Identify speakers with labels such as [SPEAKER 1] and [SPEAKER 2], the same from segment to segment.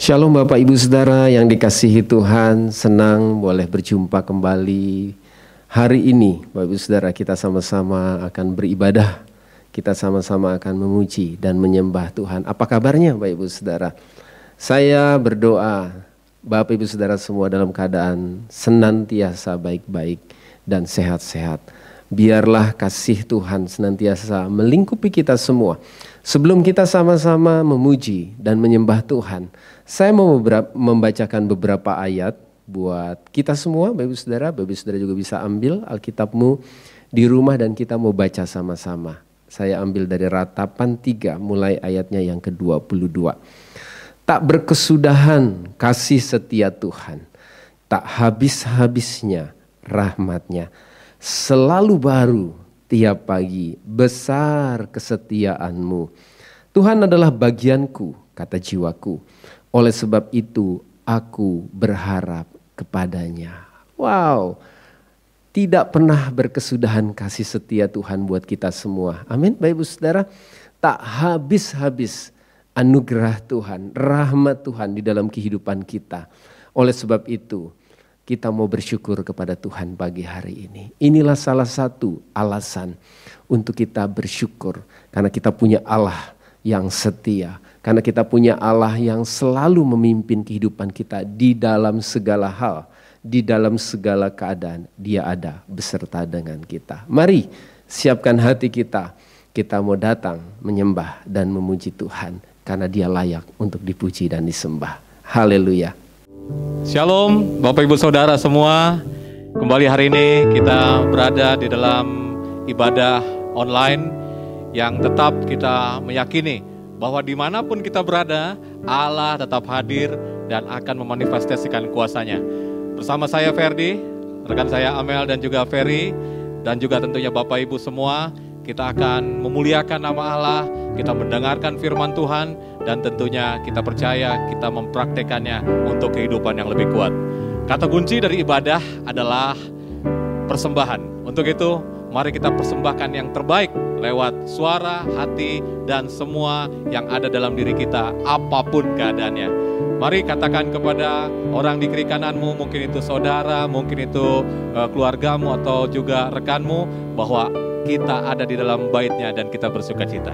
[SPEAKER 1] Shalom Bapak Ibu Saudara yang dikasihi Tuhan, senang boleh berjumpa kembali hari ini. Bapak Ibu Saudara, kita sama-sama akan beribadah, kita sama-sama akan memuji dan menyembah Tuhan. Apa kabarnya Bapak Ibu Saudara? Saya berdoa Bapak Ibu Saudara semua dalam keadaan senantiasa baik-baik dan sehat-sehat. Biarlah kasih Tuhan senantiasa melingkupi kita semua. Sebelum kita sama-sama memuji dan menyembah Tuhan, saya mau membacakan beberapa ayat buat kita semua, Bapak Ibu Saudara juga bisa ambil Alkitabmu di rumah dan kita mau baca sama-sama. Saya ambil dari Ratapan 3 mulai ayatnya yang ke-22. Tak berkesudahan kasih setia Tuhan, tak habis-habisnya rahmat-Nya. Selalu baru tiap pagi, besar kesetiaan-Mu. Tuhan adalah bagianku, kata jiwaku. Oleh sebab itu aku berharap kepadanya. Wow, tidak pernah berkesudahan kasih setia Tuhan buat kita semua. Amin, Bapak Ibu Saudara. Tak habis-habis anugerah Tuhan, rahmat Tuhan di dalam kehidupan kita. Oleh sebab itu kita mau bersyukur kepada Tuhan pagi hari ini. Inilah salah satu alasan untuk kita bersyukur. Karena kita punya Allah yang setia. Karena kita punya Allah yang selalu memimpin kehidupan kita di dalam segala hal. Di dalam segala keadaan Dia ada beserta dengan kita. Mari siapkan hati kita. Kita mau datang menyembah dan memuji Tuhan. Karena Dia layak untuk dipuji dan disembah. Haleluya.
[SPEAKER 2] Shalom Bapak Ibu Saudara semua. Kembali hari ini kita berada di dalam ibadah online yang tetap kita meyakini bahwa dimanapun kita berada, Allah tetap hadir dan akan memanifestasikan kuasa-Nya. Bersama saya Ferdi, rekan saya Amel dan juga Ferry, dan juga tentunya Bapak Ibu semua, kita akan memuliakan nama Allah, kita mendengarkan firman Tuhan, dan tentunya kita percaya kita mempraktekannya untuk kehidupan yang lebih kuat. Kata kunci dari ibadah adalah persembahan. Untuk itu, mari kita persembahkan yang terbaik lewat suara, hati, dan semua yang ada dalam diri kita, apapun keadaannya. Mari katakan kepada orang di kiri kananmu, mungkin itu saudara, mungkin itu keluargamu atau juga rekanmu, bahwa kita ada di dalam bait-Nya dan kita bersuka cita.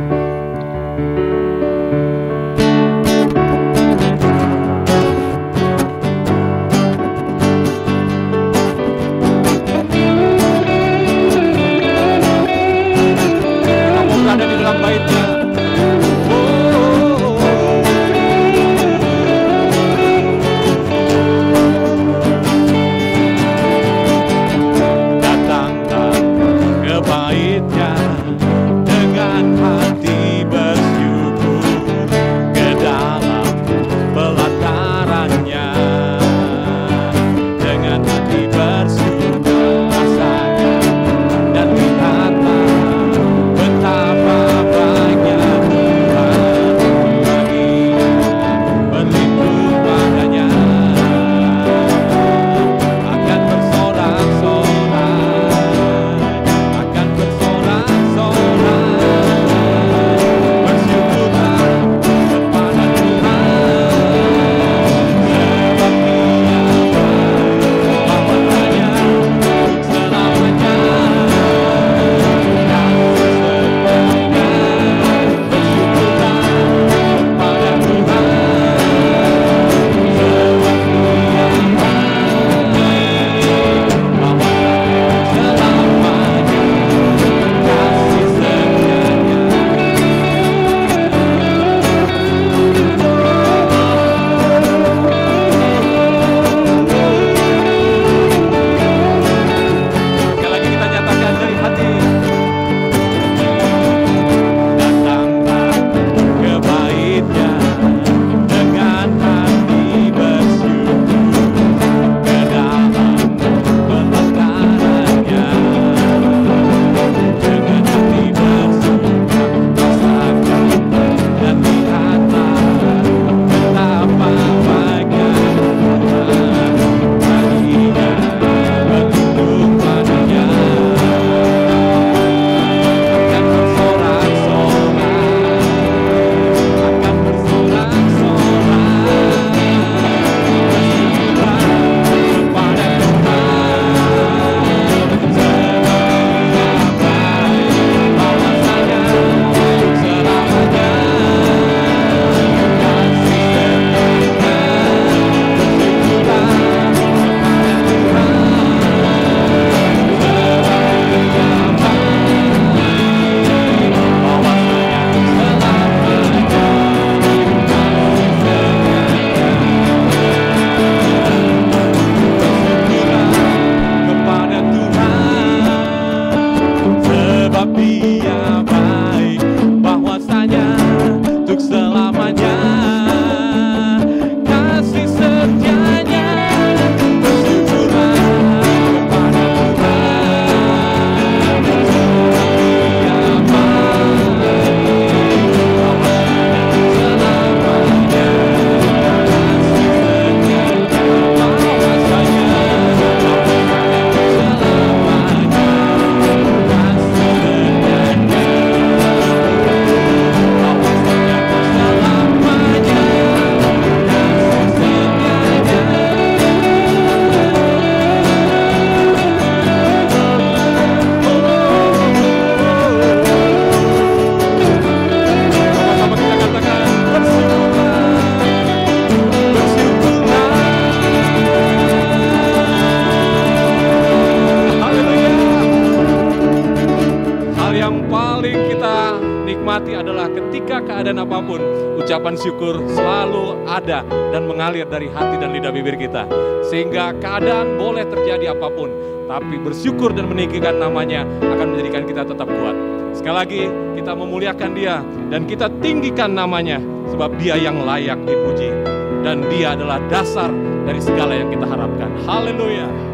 [SPEAKER 2] nikmati adalah ketika keadaan apapun, ucapan syukur selalu ada dan mengalir dari hati dan lidah bibir kita. Sehingga keadaan boleh terjadi apapun, tapi bersyukur dan meninggikan namanya akan menjadikan kita tetap kuat. Sekali lagi kita memuliakan Dia dan kita tinggikan namanya, sebab Dia yang layak dipuji. Dan Dia adalah dasar dari segala yang kita harapkan. Haleluya.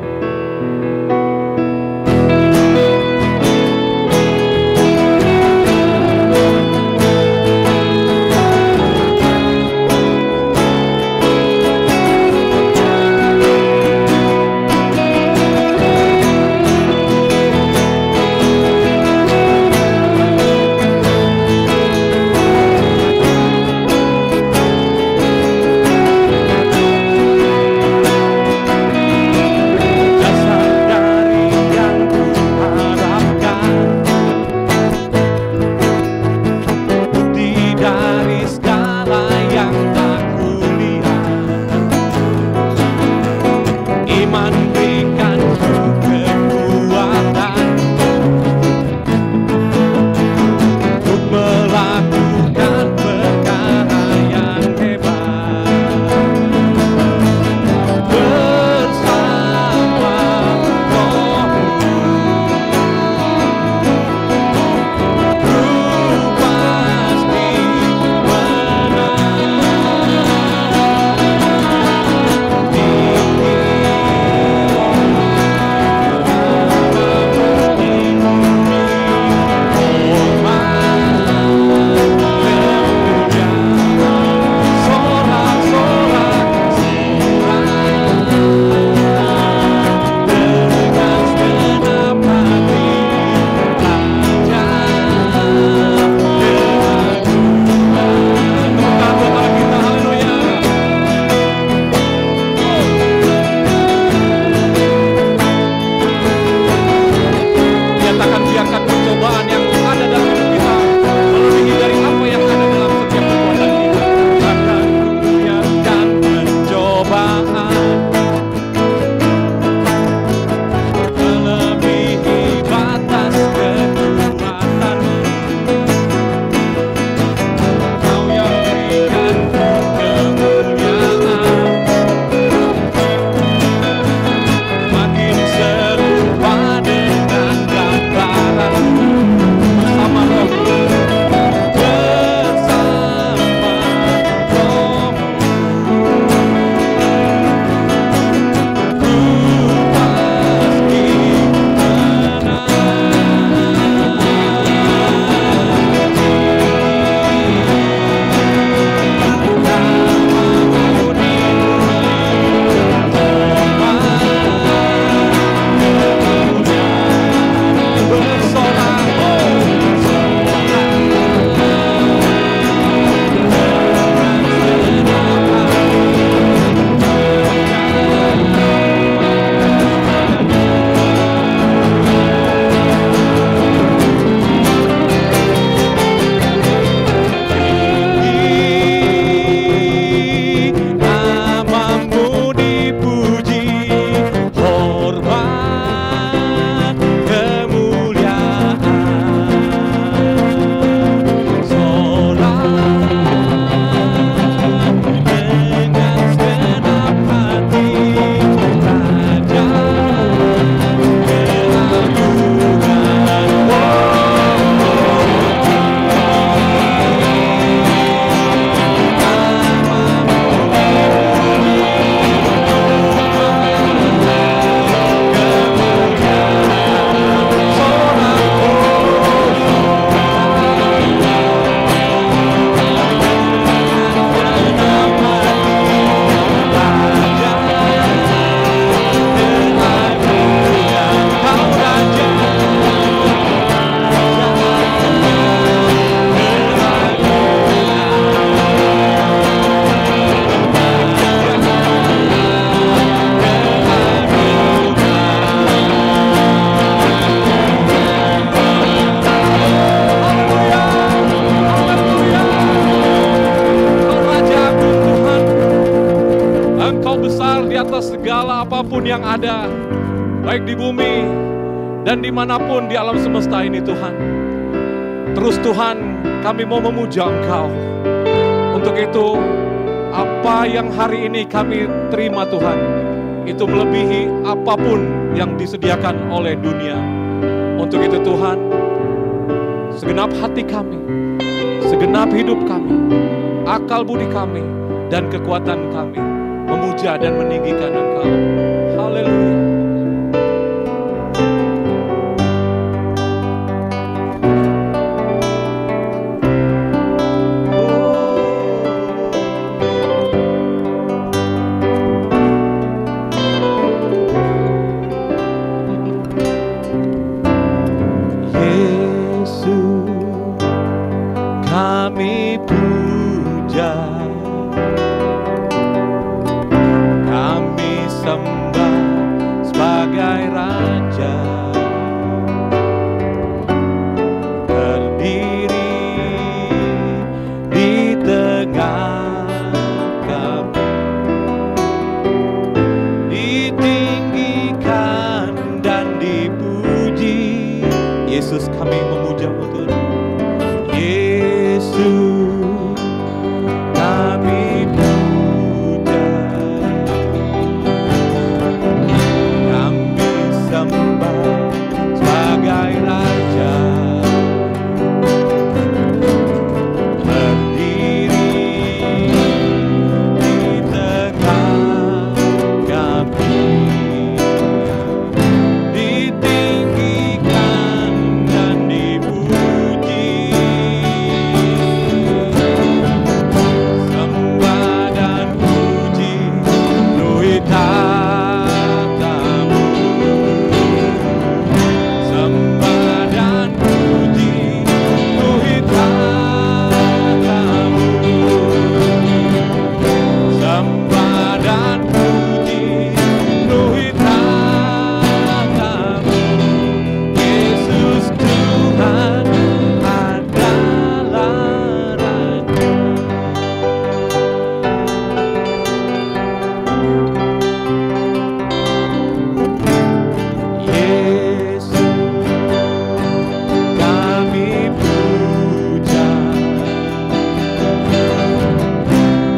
[SPEAKER 3] apapun yang ada, baik di bumi dan dimanapun di alam semesta ini Tuhan. Terus Tuhan, kami mau memuja Engkau. Untuk itu, apa yang hari ini kami terima Tuhan, itu melebihi apapun yang disediakan oleh dunia. Untuk itu Tuhan, segenap hati kami, segenap hidup kami, akal budi kami, dan kekuatan kami memuja dan meninggikan Engkau. Haleluya.
[SPEAKER 2] Yesus, kami memuja-Mu Tuhan. Yesus, kami puja, kami sembah sebagai Raja, berdiri di tengah kami, ditinggikan dan dipuji, sembah dan puji penuhi tatamu, sembah dan puji penuhi tatamu, sembah dan puji penuhi tatamu. Yesus Tuhan adalah Raja. Yesus, kami puja,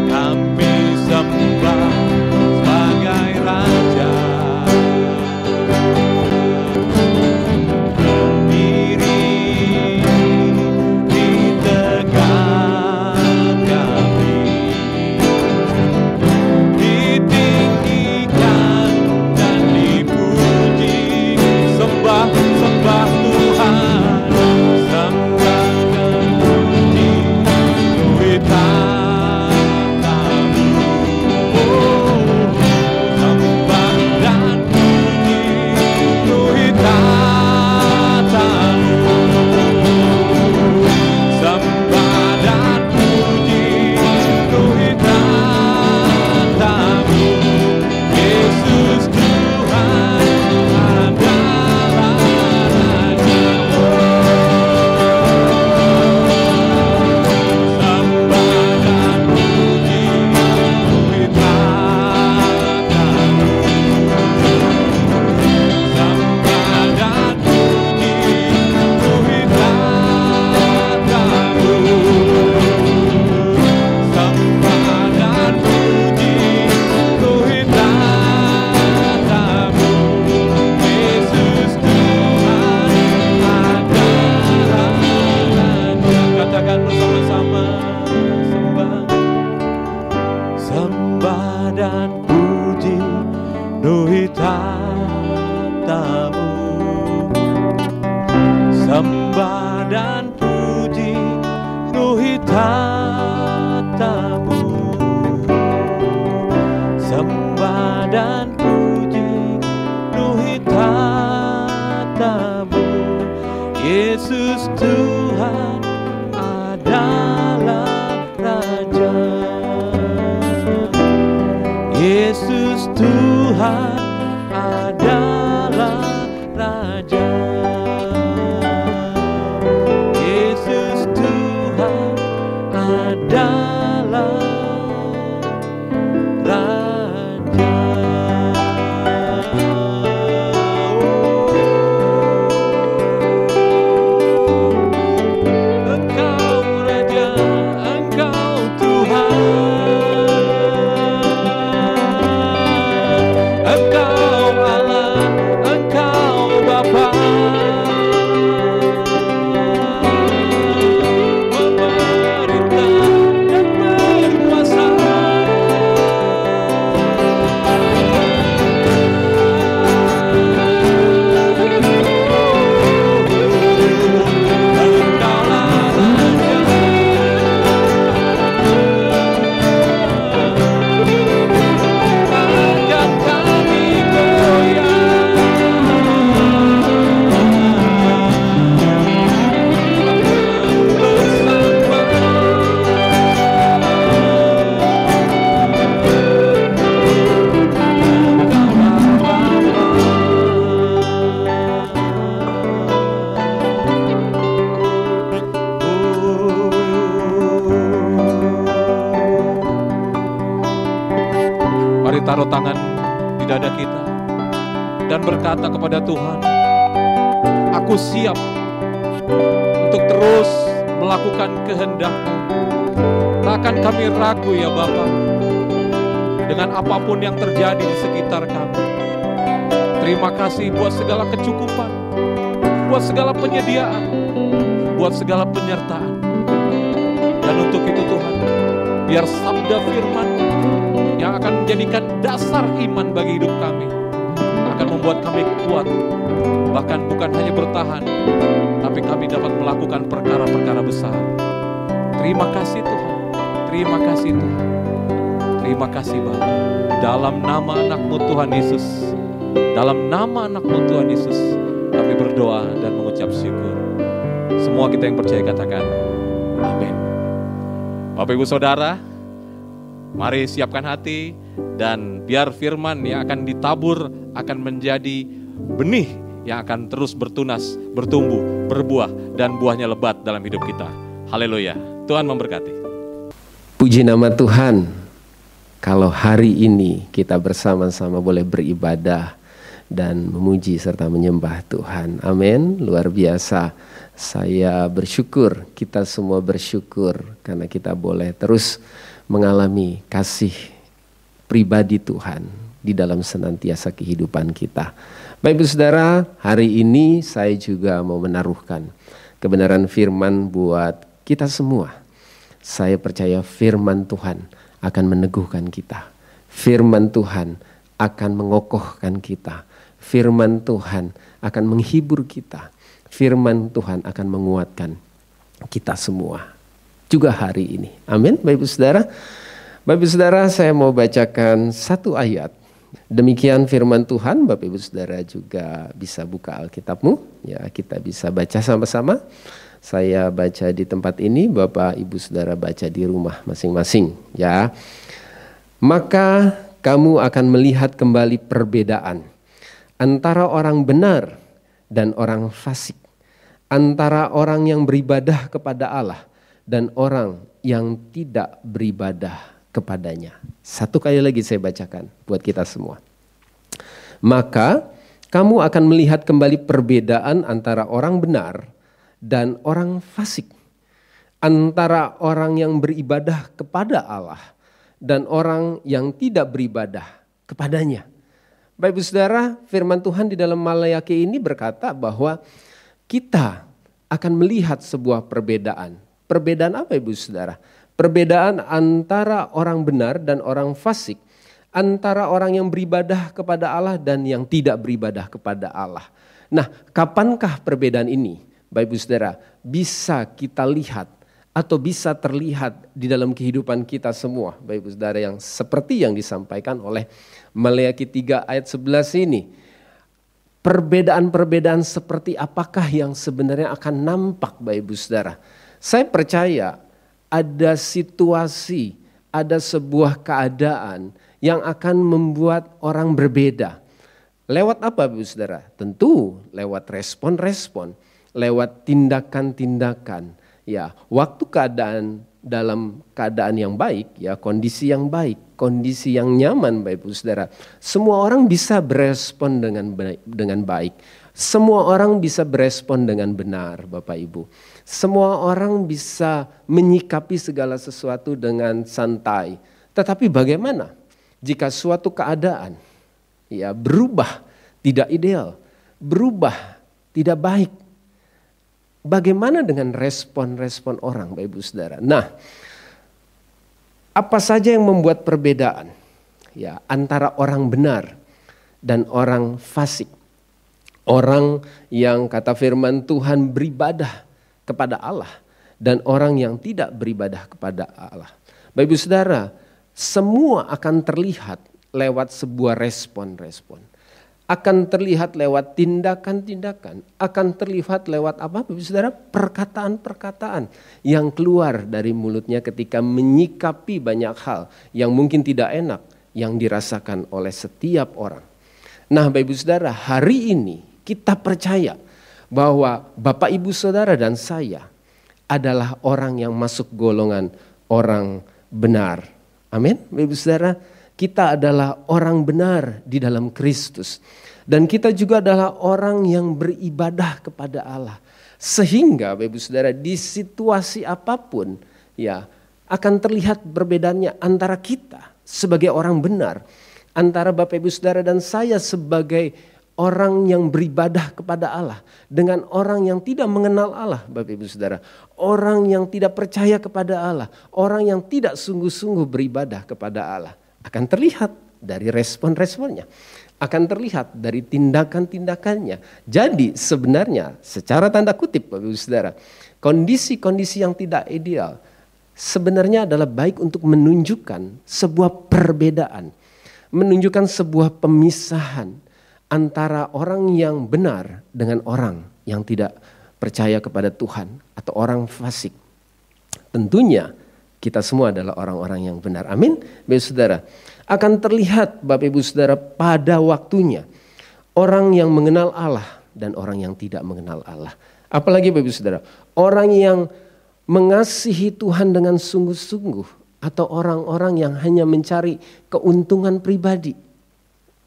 [SPEAKER 2] kami sembah sebagai Raja, berdiri di tengah kami, ditinggikan dan dipuji, sembah Tuhan, sembah dan puji penuhi tatamu, sembah dan puji penuhi tatamu, sembah dan puji penuhi tatamu. Yesus Tuhan adalah Raja. Sembah dan puji penuhi tatamu, sembah dan puji penuhi tatamu, sembah dan puji penuhi tatamu. Yesus Tuhan adalah Raja. Katakan bersama-sama, sembah dan puji penuhi tatamu, sembah dan puji penuhi tatamu, sembah dan puji penuhi tatamu. Yesus Tuhan adalah Raja. Yesus Tuhan adalah Raja. Yesus Tuhan adalah Raja.
[SPEAKER 3] taruh tangan di dada kita dan berkata kepada Tuhan, aku siap untuk terus melakukan kehendak-Mu. Takkan kami ragu ya Bapa, dengan apapun yang terjadi di sekitar kami. Terima kasih buat segala kecukupan, buat segala penyediaan, buat segala penyertaan. Dan untuk itu Tuhan, biar sabda firman yang akan menjadikan dasar iman bagi hidup kami akan membuat kami kuat, bahkan bukan hanya bertahan, tapi kami dapat melakukan perkara-perkara besar. Terima kasih Tuhan, terima kasih Tuhan, terima kasih Bapa. Dalam nama anak-Mu Tuhan Yesus, dalam nama anak-Mu Tuhan Yesus, kami berdoa dan mengucap syukur. Semua kita yang percaya katakan amin. Bapak Ibu Saudara, mari siapkan hati dan biar firman yang akan ditabur akan menjadi benih yang akan terus bertunas, bertumbuh, berbuah, dan buahnya lebat dalam hidup kita. Haleluya, Tuhan memberkati.
[SPEAKER 1] Puji nama Tuhan, kalau hari ini kita bersama-sama boleh beribadah dan memuji serta menyembah Tuhan. Amin, luar biasa. Saya bersyukur, kita semua bersyukur karena kita boleh terus mengalami kasih pribadi Tuhan di dalam senantiasa kehidupan kita. Baik Ibu Saudara, hari ini saya juga mau menaruhkan kebenaran firman buat kita semua. Saya percaya firman Tuhan akan meneguhkan kita. Firman Tuhan akan mengokohkan kita. Firman Tuhan akan menghibur kita. Firman Tuhan akan menguatkan kita semua. Juga hari ini. Amin, Bapak Ibu Saudara. Bapak Ibu Saudara, saya mau bacakan satu ayat. Demikian firman Tuhan, Bapak Ibu Saudara juga bisa buka Alkitabmu. Ya, kita bisa baca sama-sama. Saya baca di tempat ini, Bapak Ibu Saudara baca di rumah masing-masing. Ya, maka kamu akan melihat kembali perbedaan antara orang benar dan orang fasik, antara orang yang beribadah kepada Allah dan orang yang tidak beribadah kepadanya. Satu kali lagi saya bacakan buat kita semua. Maka kamu akan melihat kembali perbedaan antara orang benar dan orang fasik, antara orang yang beribadah kepada Allah dan orang yang tidak beribadah kepadanya. Bapak Ibu Saudara, firman Tuhan di dalam Malayaki ini berkata bahwa kita akan melihat sebuah perbedaan. Perbedaan apa Ibu Saudara? Perbedaan antara orang benar dan orang fasik, antara orang yang beribadah kepada Allah dan yang tidak beribadah kepada Allah. Nah, kapankah perbedaan ini, Bapak Ibu Saudara, bisa kita lihat atau bisa terlihat di dalam kehidupan kita semua, Bapak Ibu Saudara, yang seperti yang disampaikan oleh Malayaki 3 ayat 11 ini. Perbedaan-perbedaan seperti apakah yang sebenarnya akan nampak, Bapak Ibu Saudara? Saya percaya ada situasi, ada sebuah keadaan yang akan membuat orang berbeda. Lewat apa Bapak Ibu Saudara? Tentu lewat respon-respon, lewat tindakan-tindakan. Ya, waktu keadaan dalam keadaan yang baik, ya kondisi yang baik, kondisi yang nyaman Bapak Ibu Saudara. Semua orang bisa berespon dengan baik. Semua orang bisa berespon dengan benar Bapak Ibu. Semua orang bisa menyikapi segala sesuatu dengan santai. Tetapi bagaimana jika suatu keadaan ya berubah tidak ideal, berubah tidak baik? Bagaimana dengan respon-respon orang Bapak Ibu Saudara? Nah, apa saja yang membuat perbedaan ya antara orang benar dan orang fasik? Orang yang kata firman Tuhan beribadah kepada Allah dan orang yang tidak beribadah kepada Allah. Bapak Ibu Saudara, semua akan terlihat lewat sebuah respon-respon. Akan terlihat lewat tindakan-tindakan, akan terlihat lewat apa Bapak Ibu Saudara? Perkataan-perkataan yang keluar dari mulutnya ketika menyikapi banyak hal yang mungkin tidak enak yang dirasakan oleh setiap orang. Nah Bapak Ibu Saudara, hari ini kita percaya bahwa Bapak Ibu Saudara dan saya adalah orang yang masuk golongan orang benar. Amin Bapak Ibu Saudara. Kita adalah orang benar di dalam Kristus. Dan kita juga adalah orang yang beribadah kepada Allah. Sehingga Bapak Ibu Saudara, di situasi apapun ya akan terlihat perbedaannya antara kita sebagai orang benar, antara Bapak Ibu Saudara dan saya sebagai orang yang beribadah kepada Allah dengan orang yang tidak mengenal Allah, Bapak Ibu Saudara. Orang yang tidak percaya kepada Allah, orang yang tidak sungguh-sungguh beribadah kepada Allah. Akan terlihat dari respon-responnya, akan terlihat dari tindakan-tindakannya. Jadi sebenarnya secara tanda kutip Bapak Ibu Saudara, kondisi-kondisi yang tidak ideal sebenarnya adalah baik untuk menunjukkan sebuah perbedaan, menunjukkan sebuah pemisahan antara orang yang benar dengan orang yang tidak percaya kepada Tuhan atau orang fasik. Tentunya kita semua adalah orang-orang yang benar. Amin. Bapak Saudara, akan terlihat Bapak Ibu Saudara pada waktunya orang yang mengenal Allah dan orang yang tidak mengenal Allah. Apalagi Bapak Ibu Saudara, orang yang mengasihi Tuhan dengan sungguh-sungguh atau orang-orang yang hanya mencari keuntungan pribadi.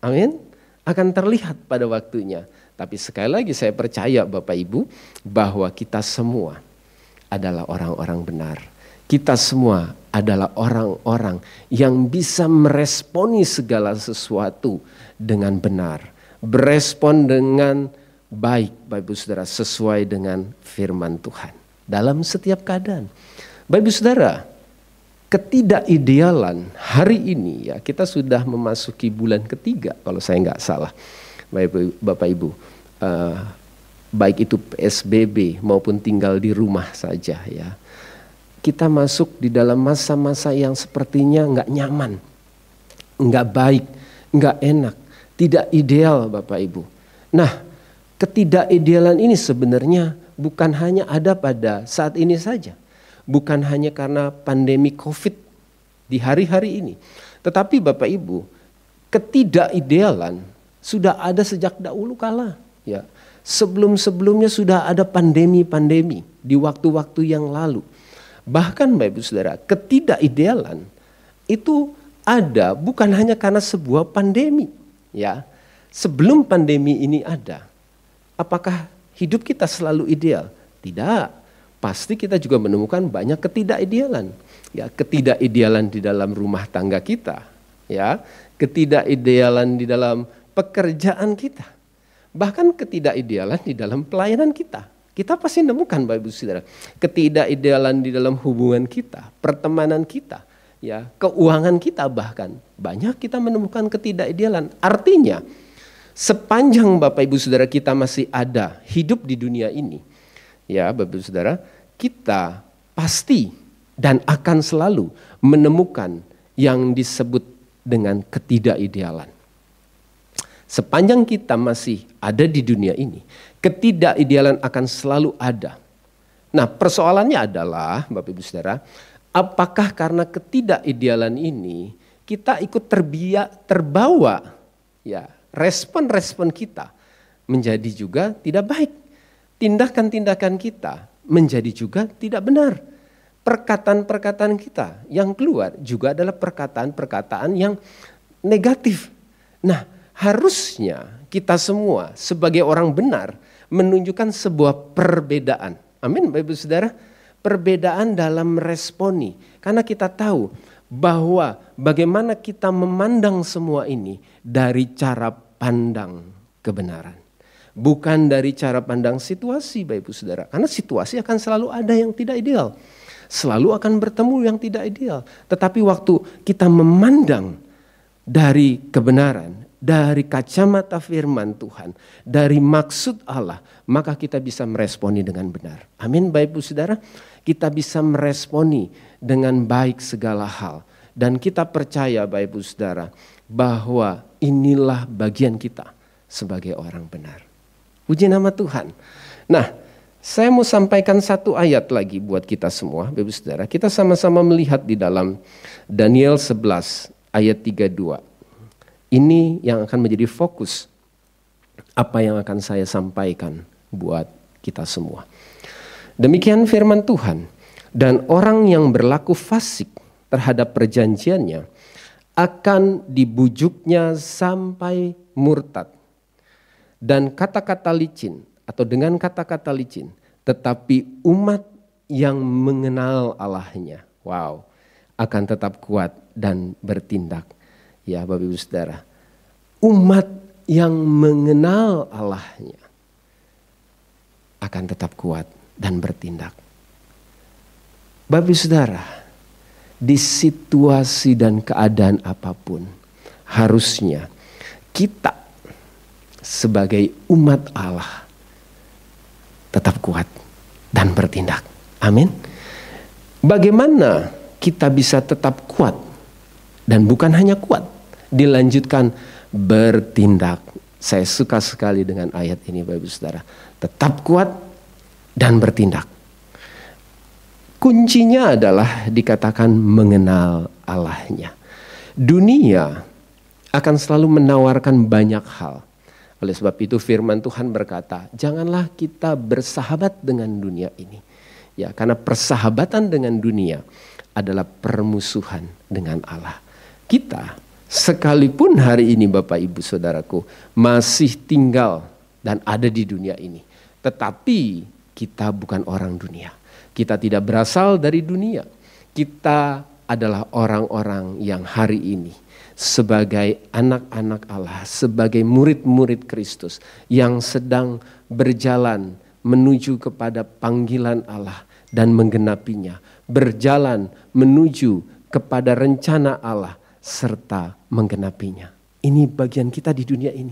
[SPEAKER 1] Amin. Akan terlihat pada waktunya. Tapi sekali lagi saya percaya Bapak Ibu bahwa kita semua adalah orang-orang benar. Kita semua adalah orang-orang yang bisa meresponi segala sesuatu dengan benar. Berespon dengan baik Bapak Ibu Saudara sesuai dengan firman Tuhan. Dalam setiap keadaan. Bapak Ibu Saudara, ketidakidealan hari ini ya, kita sudah memasuki bulan ketiga kalau saya nggak salah. Bapak Ibu, baik itu PSBB maupun tinggal di rumah saja ya. Kita masuk di dalam masa-masa yang sepertinya nggak nyaman, nggak baik, nggak enak, tidak ideal Bapak Ibu. Nah, ketidakidealan ini sebenarnya bukan hanya ada pada saat ini saja. Bukan hanya karena pandemi COVID di hari-hari ini. Tetapi Bapak Ibu, ketidakidealan sudah ada sejak dahulu kala. Ya. Sebelum-sebelumnya sudah ada pandemi-pandemi di waktu-waktu yang lalu. Bahkan Bapak Ibu Saudara, ketidakidealan itu ada bukan hanya karena sebuah pandemi. Ya. Sebelum pandemi ini ada, apakah hidup kita selalu ideal? Tidak. Pasti kita juga menemukan banyak ketidakidealan. Ya, ketidakidealan di dalam rumah tangga kita, ya, ketidakidealan di dalam pekerjaan kita. Bahkan ketidakidealan di dalam pelayanan kita. Kita pasti menemukan Bapak Ibu Saudara, ketidakidealan di dalam hubungan kita, pertemanan kita, ya, keuangan kita bahkan. Banyak kita menemukan ketidakidealan. Artinya, sepanjang Bapak Ibu Saudara kita masih ada hidup di dunia ini, ya Bapak Ibu Saudara, kita pasti dan akan selalu menemukan yang disebut dengan ketidakidealan. Sepanjang kita masih ada di dunia ini, ketidakidealan akan selalu ada. Nah, persoalannya adalah Bapak Ibu Saudara, apakah karena ketidakidealan ini kita ikut terbawa ya, respon-respon kita menjadi juga tidak baik. Tindakan-tindakan kita menjadi juga tidak benar. Perkataan-perkataan kita yang keluar juga adalah perkataan-perkataan yang negatif. Nah, harusnya kita semua sebagai orang benar menunjukkan sebuah perbedaan. Amin Bapak Ibu Saudara. Perbedaan dalam responi. Karena kita tahu bahwa bagaimana kita memandang semua ini dari cara pandang kebenaran. Bukan dari cara pandang situasi Bapak Ibu Saudara. Karena situasi akan selalu ada yang tidak ideal. Selalu akan bertemu yang tidak ideal. Tetapi waktu kita memandang dari kebenaran, dari kacamata firman Tuhan, dari maksud Allah, maka kita bisa meresponi dengan benar. Amin Bapak Ibu Saudara. Kita bisa meresponi dengan baik segala hal. Dan kita percaya Bapak Ibu Saudara bahwa inilah bagian kita sebagai orang benar. Puji nama Tuhan. Nah, saya mau sampaikan satu ayat lagi buat kita semua, Bapak Ibu Saudara. Kita sama-sama melihat di dalam Daniel 11 ayat 32. Ini yang akan menjadi fokus apa yang akan saya sampaikan buat kita semua. Demikian firman Tuhan. Dan orang yang berlaku fasik terhadap perjanjiannya akan dibujuknya sampai murtad. Dan kata-kata licin atau dengan kata-kata licin, tetapi umat yang mengenal Allahnya, akan tetap kuat dan bertindak. Ya Bapak Ibu Saudara, umat yang mengenal Allahnya akan tetap kuat dan bertindak. Bapak Ibu Saudara, di situasi dan keadaan apapun, harusnya kita sebagai umat Allah tetap kuat dan bertindak. Amin. Bagaimana kita bisa tetap kuat dan bukan hanya kuat, dilanjutkan bertindak. Saya suka sekali dengan ayat ini Bapak Ibu Saudara. Tetap kuat dan bertindak. Kuncinya adalah dikatakan mengenal Allahnya. Dunia akan selalu menawarkan banyak hal. Oleh sebab itu firman Tuhan berkata, janganlah kita bersahabat dengan dunia ini. Ya, karena persahabatan dengan dunia adalah permusuhan dengan Allah. Kita sekalipun hari ini Bapak Ibu Saudaraku masih tinggal dan ada di dunia ini, tetapi kita bukan orang dunia. Kita tidak berasal dari dunia. Kita adalah orang-orang yang hari ini sebagai anak-anak Allah, sebagai murid-murid Kristus yang sedang berjalan menuju kepada panggilan Allah dan menggenapinya, berjalan menuju kepada rencana Allah serta menggenapinya. Ini bagian kita di dunia ini.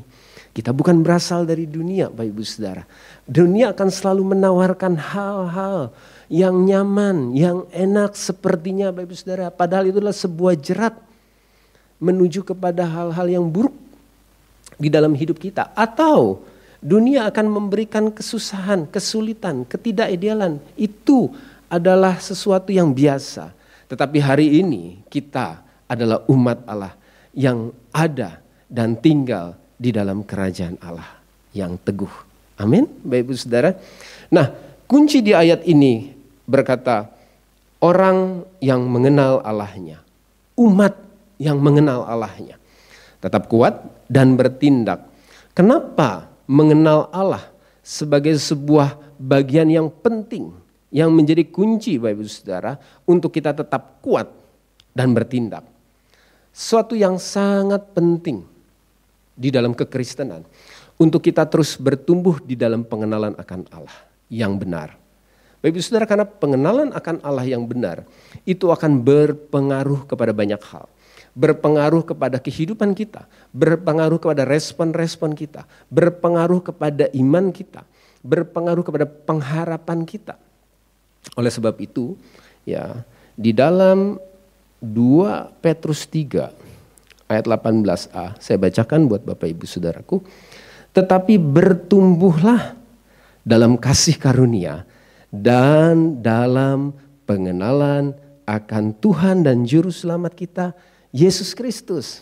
[SPEAKER 1] Kita bukan berasal dari dunia Bapak Ibu Saudara. Dunia akan selalu menawarkan hal-hal yang nyaman, yang enak sepertinya Bapak Ibu Saudara. Padahal itu adalah sebuah jerat menuju kepada hal-hal yang buruk di dalam hidup kita. Atau dunia akan memberikan kesusahan, kesulitan, ketidakidealan. Itu adalah sesuatu yang biasa. Tetapi hari ini kita adalah umat Allah yang ada dan tinggal di dalam kerajaan Allah yang teguh. Amin, Bapak Ibu Saudara. Nah, kunci di ayat ini berkata, orang yang mengenal Allahnya, umat yang mengenal Allahnya, tetap kuat dan bertindak. Kenapa mengenal Allah sebagai sebuah bagian yang penting, yang menjadi kunci Bapak Ibu Saudara untuk kita tetap kuat dan bertindak? Suatu yang sangat penting di dalam kekristenan untuk kita terus bertumbuh di dalam pengenalan akan Allah yang benar. Bapak Ibu Saudara, karena pengenalan akan Allah yang benar itu akan berpengaruh kepada banyak hal. Berpengaruh kepada kehidupan kita, berpengaruh kepada respon-respon kita, berpengaruh kepada iman kita, berpengaruh kepada pengharapan kita. Oleh sebab itu, ya, di dalam 2 Petrus 3 ayat 18a, saya bacakan buat Bapak Ibu Saudaraku. Tetapi bertumbuhlah dalam kasih karunia dan dalam pengenalan akan Tuhan dan Juru Selamat kita, Yesus Kristus.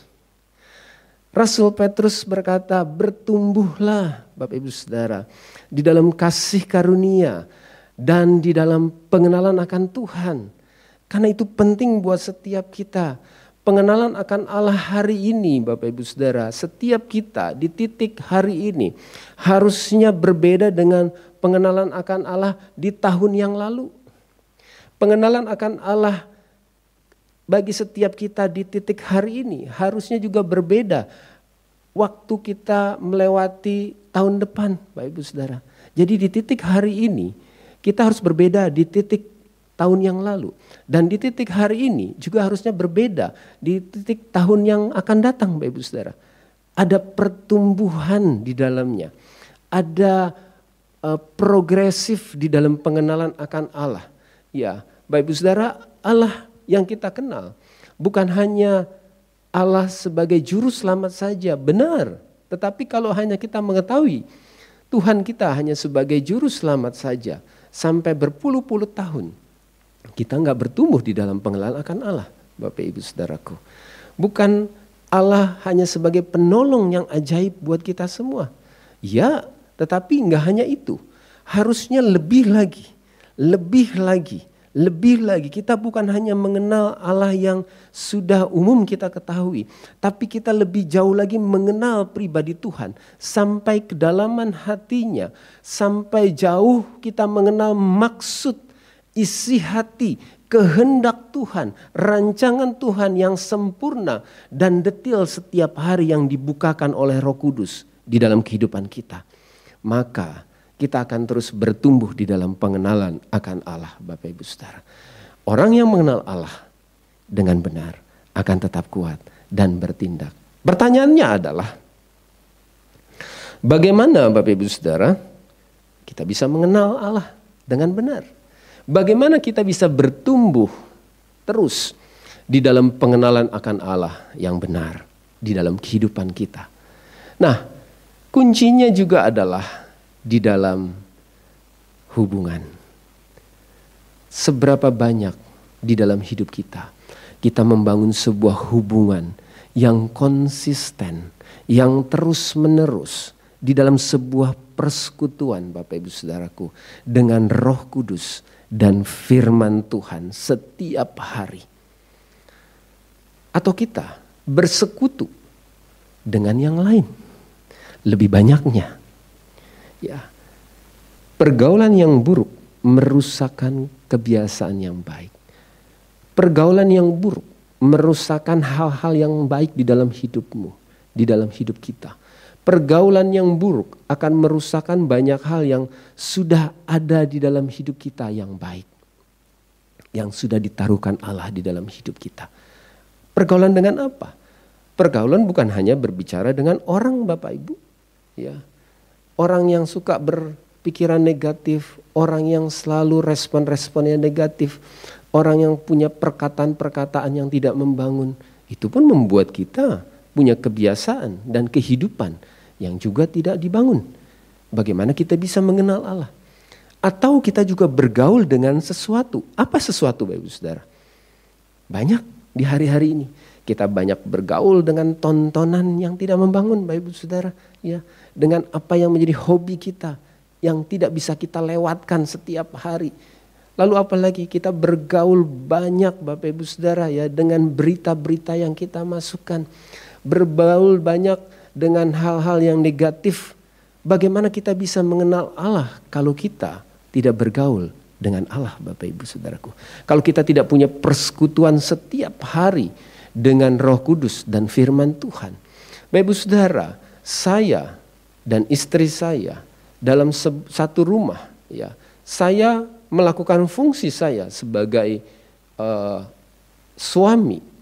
[SPEAKER 1] Rasul Petrus berkata, bertumbuhlah Bapak Ibu Saudara di dalam kasih karunia dan di dalam pengenalan akan Tuhan. Karena itu penting buat setiap kita. Pengenalan akan Allah hari ini Bapak Ibu Saudara, setiap kita di titik hari ini harusnya berbeda dengan pengenalan akan Allah di tahun yang lalu. Pengenalan akan Allah bagi setiap kita di titik hari ini harusnya juga berbeda waktu kita melewati tahun depan Bapak Ibu Saudara. Jadi di titik hari ini kita harus berbeda di titik tahun yang lalu. Dan di titik hari ini juga harusnya berbeda di titik tahun yang akan datang Bapak Ibu Saudara. Ada pertumbuhan di dalamnya. Ada progresif di dalam pengenalan akan Allah. Ya, Bapak Ibu Saudara, Allah yang kita kenal bukan hanya Allah sebagai juru selamat saja, benar. Tetapi kalau hanya kita mengetahui Tuhan kita hanya sebagai juru selamat saja sampai berpuluh-puluh tahun, kita nggak bertumbuh di dalam pengenalan akan Allah, Bapak Ibu Saudaraku. Bukan Allah hanya sebagai penolong yang ajaib buat kita semua. Ya, tetapi nggak hanya itu. Harusnya lebih lagi, lebih lagi, Lebih lagi, kita bukan hanya mengenal Allah yang sudah umum kita ketahui, tapi kita lebih jauh lagi mengenal pribadi Tuhan sampai kedalaman hatinya, sampai jauh kita mengenal maksud, isi hati, kehendak Tuhan, rancangan Tuhan yang sempurna dan detail setiap hari yang dibukakan oleh Roh Kudus di dalam kehidupan kita. Maka kita akan terus bertumbuh di dalam pengenalan akan Allah, Bapak Ibu Saudara. Orang yang mengenal Allah dengan benar akan tetap kuat dan bertindak. Pertanyaannya adalah, bagaimana Bapak Ibu Saudara kita bisa mengenal Allah dengan benar? Bagaimana kita bisa bertumbuh terus di dalam pengenalan akan Allah yang benar di dalam kehidupan kita? Nah, kuncinya juga adalah di dalam hubungan. Seberapa banyak di dalam hidup kita membangun sebuah hubungan yang konsisten, yang terus menerus di dalam sebuah persekutuan, Bapak Ibu Saudaraku, dengan Roh Kudus dan firman Tuhan setiap hari. Atau kita bersekutu dengan yang lain, lebih banyaknya. Ya, pergaulan yang buruk merusakkan kebiasaan yang baik. Pergaulan yang buruk merusakkan hal-hal yang baik di dalam hidupmu, di dalam hidup kita. Pergaulan yang buruk akan merusakkan banyak hal yang sudah ada di dalam hidup kita yang baik, yang sudah ditaruhkan Allah di dalam hidup kita. Pergaulan dengan apa? Pergaulan bukan hanya berbicara dengan orang, Bapak Ibu, ya. Orang yang suka berpikiran negatif, orang yang selalu respon-responnya negatif, orang yang punya perkataan-perkataan yang tidak membangun, itu pun membuat kita punya kebiasaan dan kehidupan yang juga tidak dibangun. Bagaimana kita bisa mengenal Allah? Atau kita juga bergaul dengan sesuatu. Apa sesuatu, Bapak Ibu Saudara? Banyak di hari-hari ini. Kita banyak bergaul dengan tontonan yang tidak membangun, Bapak Ibu Saudara, ya, dengan apa yang menjadi hobi kita yang tidak bisa kita lewatkan setiap hari. Lalu apalagi kita bergaul banyak, Bapak Ibu Saudara, ya, dengan berita-berita yang kita masukkan. Bergaul banyak dengan hal-hal yang negatif. Bagaimana kita bisa mengenal Allah kalau kita tidak bergaul dengan Allah, Bapak Ibu Saudaraku? Kalau kita tidak punya persekutuan setiap hari dengan Roh Kudus dan firman Tuhan. Bapak Ibu Saudara, saya dan istri saya dalam satu rumah, ya, saya melakukan fungsi saya sebagai suami.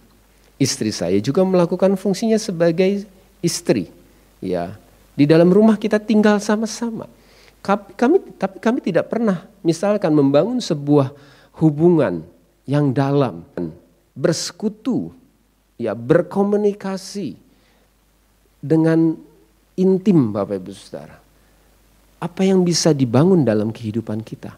[SPEAKER 1] Istri saya juga melakukan fungsinya sebagai istri, ya. Di dalam rumah kita tinggal sama-sama. Tapi kami tidak pernah misalkan membangun sebuah hubungan yang dalam, bersekutu, ya, berkomunikasi dengan intim, Bapak Ibu Saudara. Apa yang bisa dibangun dalam kehidupan kita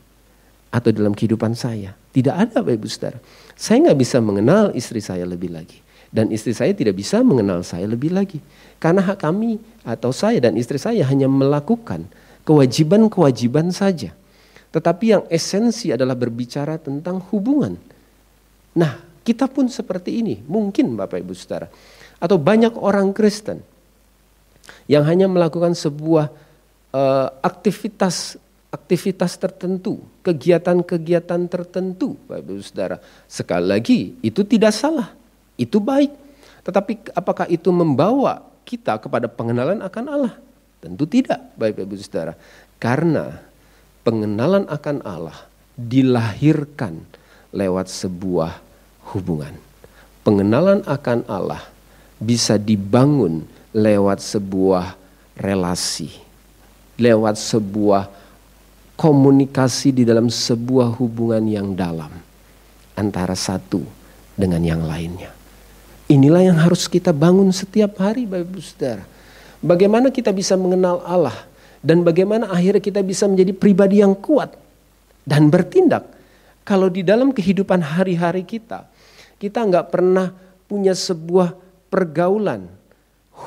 [SPEAKER 1] atau dalam kehidupan saya? Tidak ada, Bapak Ibu Saudara. Saya nggak bisa mengenal istri saya lebih lagi, dan istri saya tidak bisa mengenal saya lebih lagi, karena kami atau saya dan istri saya hanya melakukan kewajiban-kewajiban saja. Tetapi yang esensi adalah berbicara tentang hubungan. Nah, kita pun seperti ini, mungkin Bapak Ibu Saudara. Atau banyak orang Kristen yang hanya melakukan sebuah aktivitas tertentu, kegiatan-kegiatan tertentu, Bapak Ibu Saudara. Sekali lagi, itu tidak salah, itu baik. Tetapi apakah itu membawa kita kepada pengenalan akan Allah? Tentu tidak, Bapak Ibu Saudara. Karena pengenalan akan Allah dilahirkan lewat sebuah hubungan. Pengenalan akan Allah bisa dibangun lewat sebuah relasi, lewat sebuah komunikasi di dalam sebuah hubungan yang dalam antara satu dengan yang lainnya. Inilah yang harus kita bangun setiap hari, Bapak Ibu Saudara. Bagaimana kita bisa mengenal Allah dan bagaimana akhirnya kita bisa menjadi pribadi yang kuat dan bertindak. Kalau di dalam kehidupan hari-hari kita nggak pernah punya sebuah pergaulan,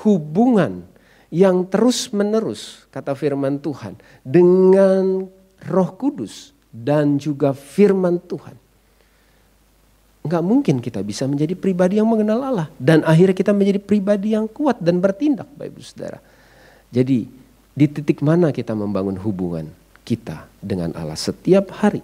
[SPEAKER 1] hubungan yang terus menerus, kata firman Tuhan, dengan Roh Kudus dan juga firman Tuhan. nggak mungkin kita bisa menjadi pribadi yang mengenal Allah. Dan akhirnya kita menjadi pribadi yang kuat dan bertindak, Bapak Ibu Saudara. Jadi di titik mana kita membangun hubungan kita dengan Allah setiap hari?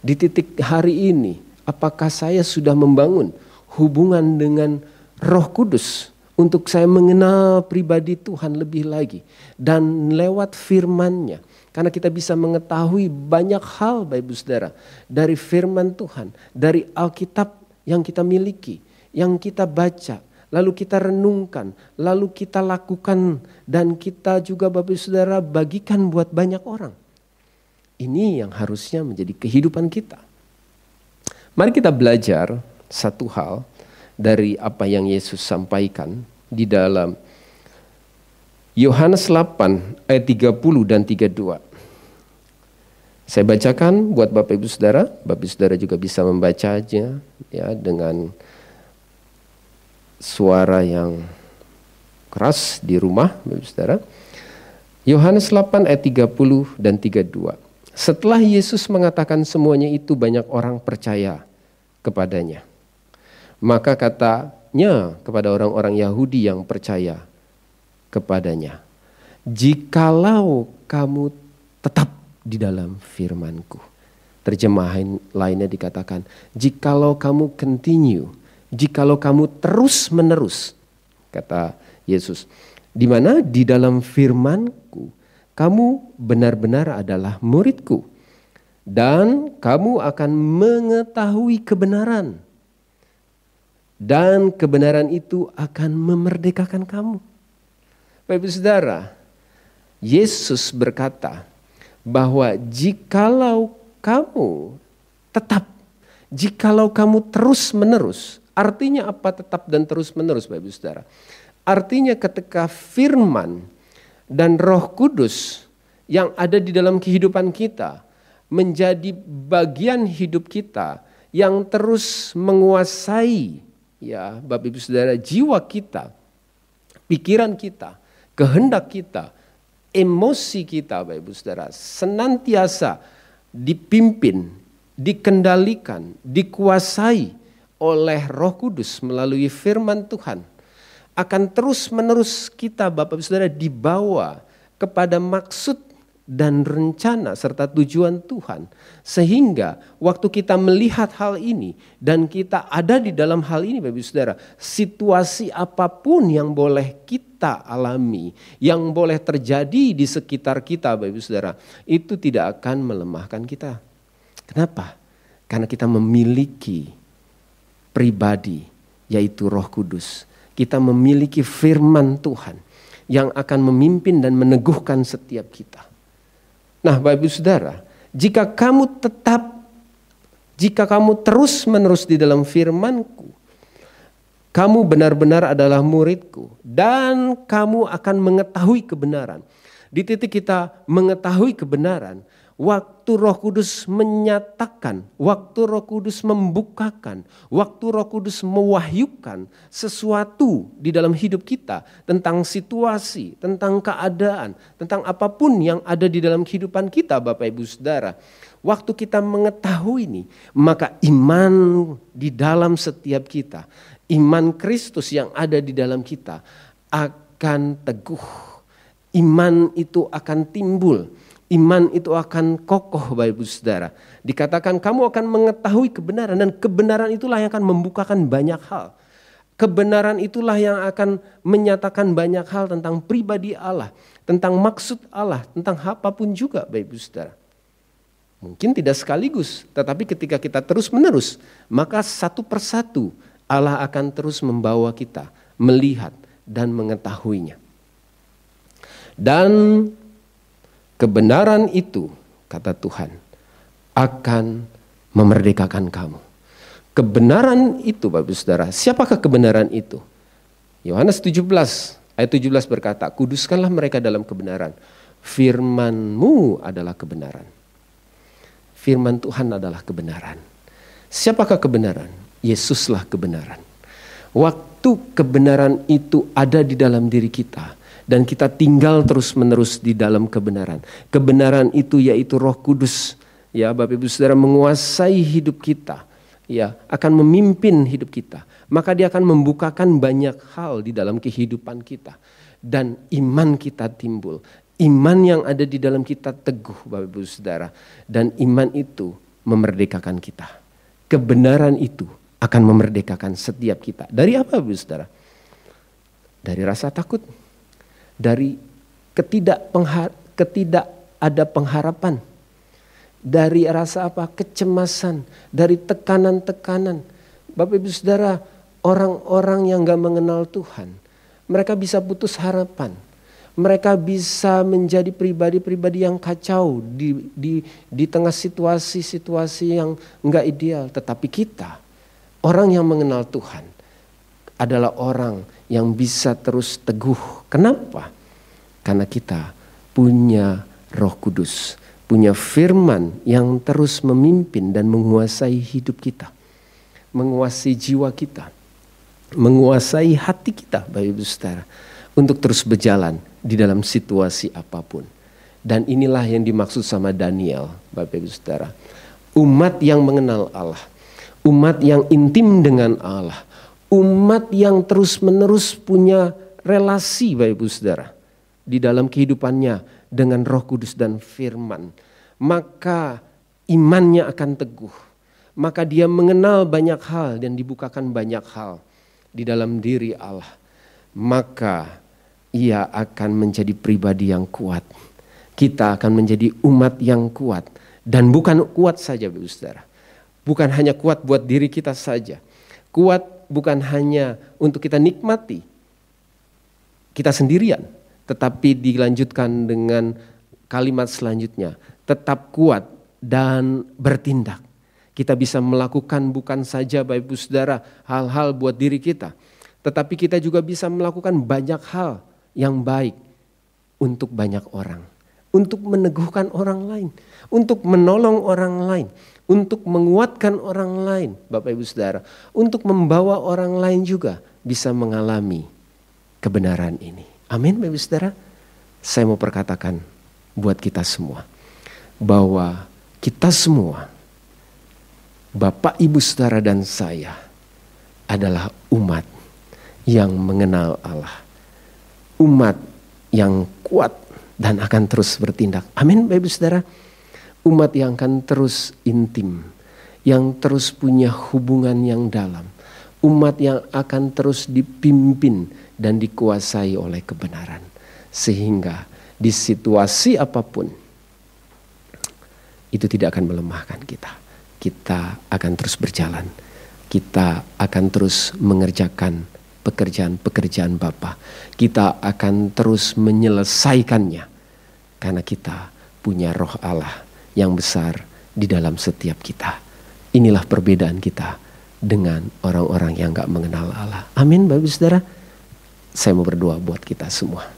[SPEAKER 1] Di titik hari ini, apakah saya sudah membangun hubungan dengan Roh Kudus untuk saya mengenal pribadi Tuhan lebih lagi dan lewat firman-Nya? Karena kita bisa mengetahui banyak hal, Bapak Ibu Saudara, dari firman Tuhan, dari Alkitab yang kita miliki, yang kita baca, lalu kita renungkan, lalu kita lakukan, dan kita juga Bapak Ibu Saudara bagikan buat banyak orang. Ini yang harusnya menjadi kehidupan kita. Mari kita belajar satu hal dari apa yang Yesus sampaikan di dalam Yohanes 8 ayat 30 dan 32. Saya bacakan buat Bapak Ibu Saudara. Bapak Ibu Saudara juga bisa membacanya ya dengan suara yang keras di rumah, Bapak Ibu Saudara. Yohanes 8 ayat 30 dan 32. Setelah Yesus mengatakan semuanya itu, banyak orang percaya kepadanya. Maka katanya kepada orang-orang Yahudi yang percaya kepadanya, jikalau kamu tetap di dalam firman-Ku. Terjemahan lainnya dikatakan, jikalau kamu continue, jikalau kamu terus menerus, kata Yesus, di mana di dalam firman-Ku kamu benar-benar adalah murid-Ku, dan kamu akan mengetahui kebenaran, dan kebenaran itu akan memerdekakan kamu. Bapak Ibu Saudara, Yesus berkata bahwa jikalau kamu tetap, jikalau kamu terus menerus, artinya apa tetap dan terus menerus, Bapak Ibu Saudara? Artinya ketika firman dan Roh Kudus yang ada di dalam kehidupan kita menjadi bagian hidup kita yang terus menguasai ya Bapak Ibu Saudara jiwa kita, pikiran kita, kehendak kita, emosi kita, Bapak Ibu Saudara, senantiasa dipimpin, dikendalikan, dikuasai oleh Roh Kudus melalui firman Tuhan, akan terus menerus kita, Bapak Ibu Saudara, dibawa kepada maksud dan rencana serta tujuan Tuhan. Sehingga waktu kita melihat hal ini dan kita ada di dalam hal ini, Bapak Ibu Saudara, situasi apapun yang boleh kita alami, yang boleh terjadi di sekitar kita, Bapak Ibu Saudara, itu tidak akan melemahkan kita. Kenapa? Karena kita memiliki pribadi, yaitu Roh Kudus. Kita memiliki firman Tuhan yang akan memimpin dan meneguhkan setiap kita. Nah, Bapak Ibu Saudara, jika kamu terus menerus di dalam firman-Ku, kamu benar-benar adalah murid-Ku, dan kamu akan mengetahui kebenaran. Di titik kita mengetahui kebenaran, waktu Roh Kudus menyatakan, waktu Roh Kudus membukakan, waktu Roh Kudus mewahyukan sesuatu di dalam hidup kita tentang situasi, tentang keadaan, tentang apapun yang ada di dalam kehidupan kita, Bapak Ibu Saudara. Waktu kita mengetahui ini, maka iman di dalam setiap kita, iman Kristus yang ada di dalam kita akan teguh. Iman itu akan timbul. Iman itu akan kokoh, Bapak Ibu Saudara. Dikatakan kamu akan mengetahui kebenaran, dan kebenaran itulah yang akan membukakan banyak hal. Kebenaran itulah yang akan menyatakan banyak hal tentang pribadi Allah, tentang maksud Allah, tentang apapun juga, Bapak Ibu Saudara. Mungkin tidak sekaligus, tetapi ketika kita terus menerus, maka satu persatu Allah akan terus membawa kita melihat dan mengetahuinya. Dan kebenaran itu, kata Tuhan, akan memerdekakan kamu. Kebenaran itu, Bapak Saudara, siapakah kebenaran itu? Yohanes 17 ayat 17 berkata, kuduskanlah mereka dalam kebenaran. Firman-Mu adalah kebenaran. Firman Tuhan adalah kebenaran. Siapakah kebenaran? Yesuslah kebenaran. Waktu kebenaran itu ada di dalam diri kita, dan kita tinggal terus-menerus di dalam kebenaran. Kebenaran itu yaitu Roh Kudus, ya Bapak Ibu Saudara, menguasai hidup kita, ya akan memimpin hidup kita, maka dia akan membukakan banyak hal di dalam kehidupan kita. Dan iman kita timbul. Iman yang ada di dalam kita teguh, Bapak Ibu Saudara. Dan iman itu memerdekakan kita. Kebenaran itu akan memerdekakan setiap kita. Dari apa, Bapak Ibu Saudara? Dari rasa takut. Dari ketidak ada pengharapan. Dari rasa apa? Kecemasan. Dari tekanan-tekanan. Bapak Ibu Saudara, orang-orang yang gak mengenal Tuhan, mereka bisa putus harapan. Mereka bisa menjadi pribadi-pribadi yang kacau di tengah situasi-situasi yang enggak ideal. Tetapi kita, orang yang mengenal Tuhan, adalah orang yang bisa terus teguh. Kenapa? Karena kita punya Roh Kudus, punya firman yang terus memimpin dan menguasai hidup kita, menguasai jiwa kita, menguasai hati kita, Bapak Ibu Saudara, untuk terus berjalan di dalam situasi apapun. Dan inilah yang dimaksud sama Daniel, Bapak Ibu Saudara. Umat yang mengenal Allah, umat yang intim dengan Allah, umat yang terus-menerus punya relasi, Bapak Ibu Saudara, di dalam kehidupannya dengan Roh Kudus dan firman. Maka imannya akan teguh. Maka dia mengenal banyak hal dan dibukakan banyak hal di dalam diri Allah, maka ia akan menjadi pribadi yang kuat. Kita akan menjadi umat yang kuat. Dan bukan kuat saja, Bapak Saudara. Bukan hanya kuat buat diri kita saja. Kuat bukan hanya untuk kita nikmati kita sendirian, tetapi dilanjutkan dengan kalimat selanjutnya, tetap kuat dan bertindak. Kita bisa melakukan bukan saja, Bapak Ibu Saudara, hal-hal buat diri kita, tetapi kita juga bisa melakukan banyak hal yang baik untuk banyak orang, untuk meneguhkan orang lain, untuk menolong orang lain, untuk menguatkan orang lain, Bapak Ibu Saudara, untuk membawa orang lain juga bisa mengalami kebenaran ini. Amin, Bapak Ibu Saudara. Saya mau perkatakan buat kita semua bahwa kita semua, Bapak, Ibu, Saudara, dan saya adalah umat yang mengenal Allah. Umat yang kuat dan akan terus bertindak. Amin, Bapak, Ibu, Saudara. Umat yang akan terus intim, yang terus punya hubungan yang dalam. Umat yang akan terus dipimpin dan dikuasai oleh kebenaran. Sehingga di situasi apapun, itu tidak akan melemahkan kita. Kita akan terus berjalan. Kita akan terus mengerjakan pekerjaan-pekerjaan Bapa. Kita akan terus menyelesaikannya. Karena kita punya Roh Allah yang besar di dalam setiap kita. Inilah perbedaan kita dengan orang-orang yang gak mengenal Allah. Amin, Bapak Ibu Saudara. Saya mau berdoa buat kita semua.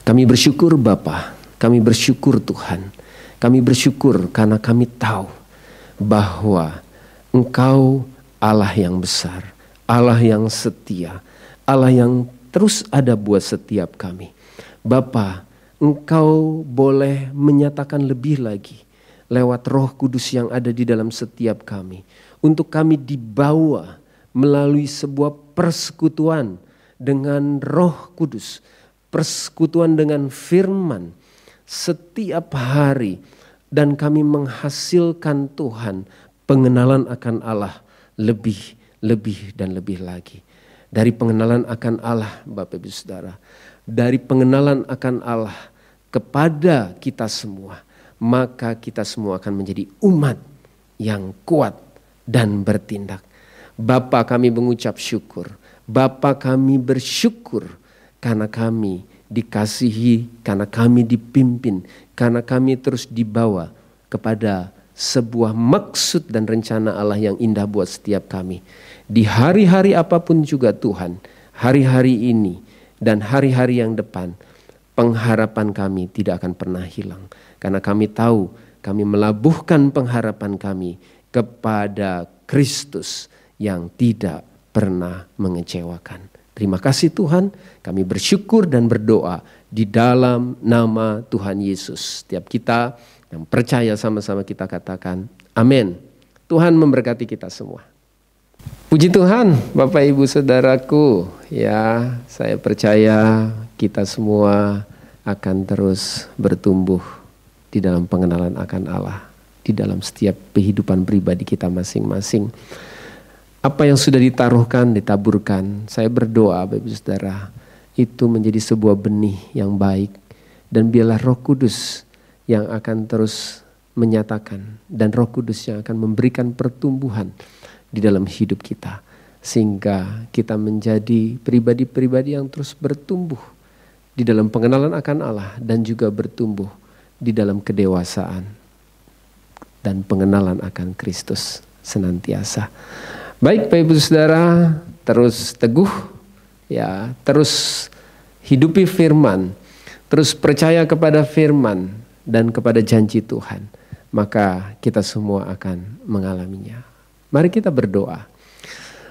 [SPEAKER 1] Kami bersyukur Bapa, kami bersyukur Tuhan. Kami bersyukur karena kami tahu bahwa Engkau Allah yang besar, Allah yang setia, Allah yang terus ada buat setiap kami. Bapa, Engkau boleh menyatakan lebih lagi lewat Roh Kudus yang ada di dalam setiap kami. Untuk kami dibawa melalui sebuah persekutuan dengan Roh Kudus, persekutuan dengan firman setiap hari. Dan kami menghasilkan Tuhan pengenalan akan Allah lebih dan lebih lagi. Dari pengenalan akan Allah, Bapak Ibu Saudara, dari pengenalan akan Allah kepada kita semua, maka kita semua akan menjadi umat yang kuat dan bertindak. Bapa, kami mengucap syukur. Bapa, kami bersyukur karena kami dikasihi, karena kami dipimpin, karena kami terus dibawa kepada sebuah maksud dan rencana Allah yang indah buat setiap kami. Di hari-hari apapun juga Tuhan, hari-hari ini dan hari-hari yang depan, pengharapan kami tidak akan pernah hilang. Karena kami tahu kami melabuhkan pengharapan kami kepada Kristus yang tidak pernah mengecewakan. Terima kasih Tuhan, kami bersyukur dan berdoa di dalam nama Tuhan Yesus. Setiap kita yang percaya sama-sama kita katakan amin. Tuhan memberkati kita semua. Puji Tuhan, Bapak Ibu Saudaraku, ya, saya percaya kita semua akan terus bertumbuh di dalam pengenalan akan Allah, di dalam setiap kehidupan pribadi kita masing-masing. Apa yang sudah ditaruhkan, ditaburkan, saya berdoa Bapak Ibu Saudara, itu menjadi sebuah benih yang baik, dan biarlah Roh Kudus yang akan terus menyatakan, dan Roh Kudus yang akan memberikan pertumbuhan di dalam hidup kita, sehingga kita menjadi pribadi-pribadi yang terus bertumbuh di dalam pengenalan akan Allah, dan juga bertumbuh di dalam kedewasaan dan pengenalan akan Kristus senantiasa. Baik Bapak Ibu Saudara, terus teguh, ya, terus hidupi firman, terus percaya kepada firman dan kepada janji Tuhan, maka kita semua akan mengalaminya. Mari kita berdoa.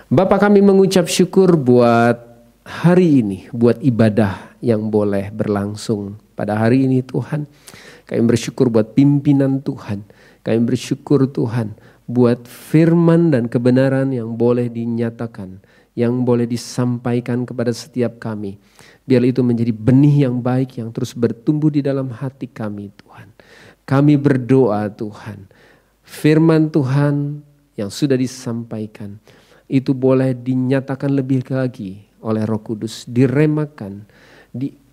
[SPEAKER 1] Bapa, kami mengucap syukur buat hari ini, buat ibadah yang boleh berlangsung pada hari ini Tuhan. Kami bersyukur buat pimpinan Tuhan. Kami bersyukur Tuhan buat firman dan kebenaran yang boleh dinyatakan, yang boleh disampaikan kepada setiap kami. Biar itu menjadi benih yang baik yang terus bertumbuh di dalam hati kami Tuhan. Kami berdoa Tuhan, firman Tuhan yang sudah disampaikan itu boleh dinyatakan lebih lagi oleh Roh Kudus, diremakan,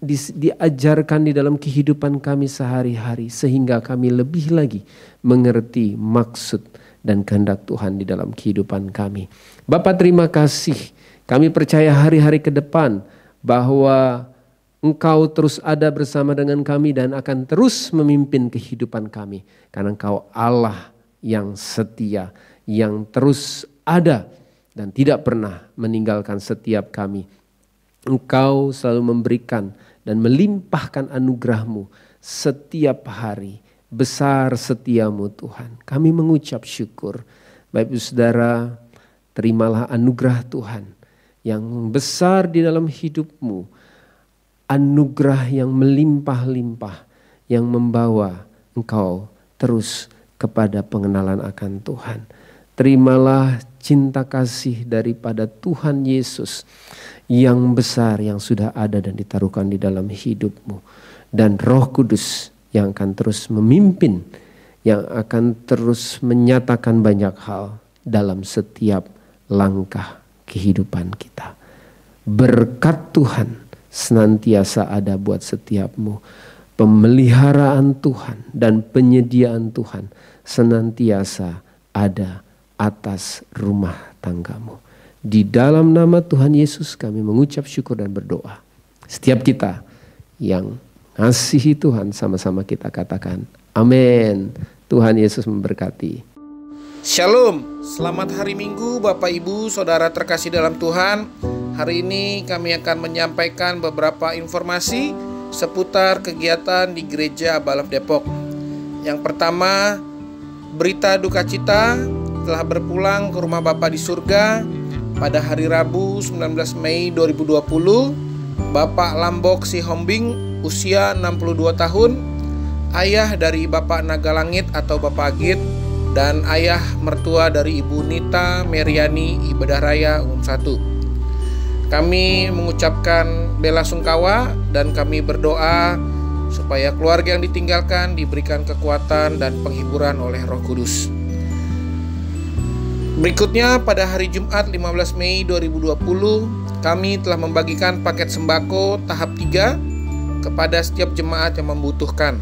[SPEAKER 1] diajarkan di dalam kehidupan kami sehari-hari, sehingga kami lebih lagi mengerti maksud dan kehendak Tuhan di dalam kehidupan kami. Bapa, terima kasih. Kami percaya hari-hari ke depan bahwa Engkau terus ada bersama dengan kami dan akan terus memimpin kehidupan kami, karena Engkau Allah yang setia, yang terus ada dan tidak pernah meninggalkan setiap kami. Engkau selalu memberikan dan melimpahkan anugerah-Mu setiap hari. Besar setiamu Tuhan. Kami mengucap syukur. Bapak Ibu Saudara, terimalah anugerah Tuhan yang besar di dalam hidup-Mu. Anugerah yang melimpah-limpah, yang membawa Engkau terus kepada pengenalan akan Tuhan. Terimalah cinta kasih daripada Tuhan Yesus yang besar, yang sudah ada dan ditaruhkan di dalam hidup-Mu. Dan Roh Kudus yang akan terus memimpin, yang akan terus menyatakan banyak hal dalam setiap langkah kehidupan kita. Berkat Tuhan senantiasa ada buat setiapmu. Pemeliharaan Tuhan dan penyediaan Tuhan senantiasa ada atas rumah tanggamu. Di dalam nama Tuhan Yesus kami mengucap syukur dan berdoa. Setiap kita yang ngasihi Tuhan, sama-sama kita katakan amin. Tuhan Yesus memberkati.
[SPEAKER 4] Shalom, selamat hari Minggu Bapak Ibu Saudara terkasih dalam Tuhan. Hari ini kami akan menyampaikan beberapa informasi seputar kegiatan di Gereja Abalaf Depok. Yang pertama, berita duka cita telah berpulang ke rumah Bapa di surga pada hari Rabu 19 Mei 2020. Bapak Lambok Sihombing, usia 62 tahun, ayah dari Bapak Nagalangit atau Bapak Agit, dan ayah mertua dari Ibu Nita Meriani Ibadah Raya Umum 1. Kami mengucapkan bela sungkawa dan kami berdoa supaya keluarga yang ditinggalkan diberikan kekuatan dan penghiburan oleh Roh Kudus. Berikutnya, pada hari Jumat 15 Mei 2020, kami telah membagikan paket sembako tahap 3 kepada setiap jemaat yang membutuhkan.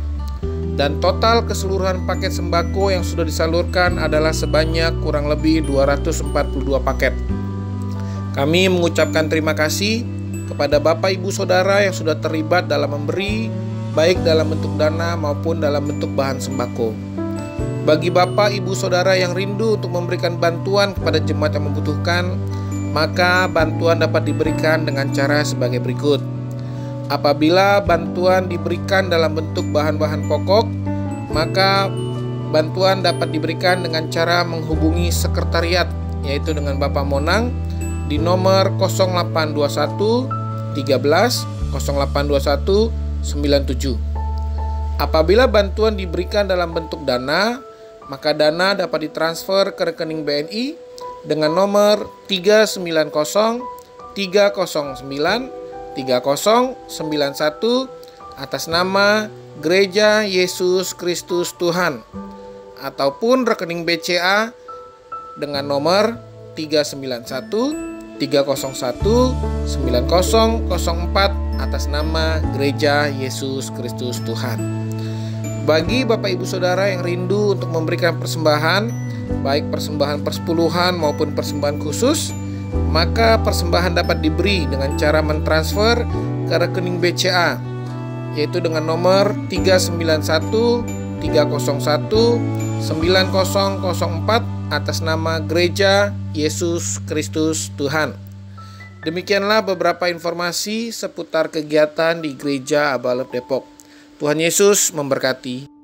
[SPEAKER 4] Dan total keseluruhan paket sembako yang sudah disalurkan adalah sebanyak kurang lebih 242 paket. Kami mengucapkan terima kasih kepada Bapak Ibu Saudara yang sudah terlibat dalam memberi, baik dalam bentuk dana maupun dalam bentuk bahan sembako. Bagi Bapak Ibu Saudara yang rindu untuk memberikan bantuan kepada jemaat yang membutuhkan, maka bantuan dapat diberikan dengan cara sebagai berikut. Apabila bantuan diberikan dalam bentuk bahan-bahan pokok, maka bantuan dapat diberikan dengan cara menghubungi sekretariat, yaitu dengan Bapak Monang di nomor 0821 13 0821 97. Apabila bantuan diberikan dalam bentuk dana, maka dana dapat ditransfer ke rekening BNI dengan nomor 39093093091 atas nama Gereja Yesus Kristus Tuhan, ataupun rekening BCA dengan nomor 391301904 atas nama Gereja Yesus Kristus Tuhan. Bagi Bapak Ibu Saudara yang rindu untuk memberikan persembahan, baik persembahan persepuluhan maupun persembahan khusus, maka persembahan dapat diberi dengan cara mentransfer ke rekening BCA, yaitu dengan nomor 391301904 atas nama Gereja Yesus Kristus Tuhan. Demikianlah beberapa informasi seputar kegiatan di Gereja Abalep Depok. Tuhan Yesus memberkati.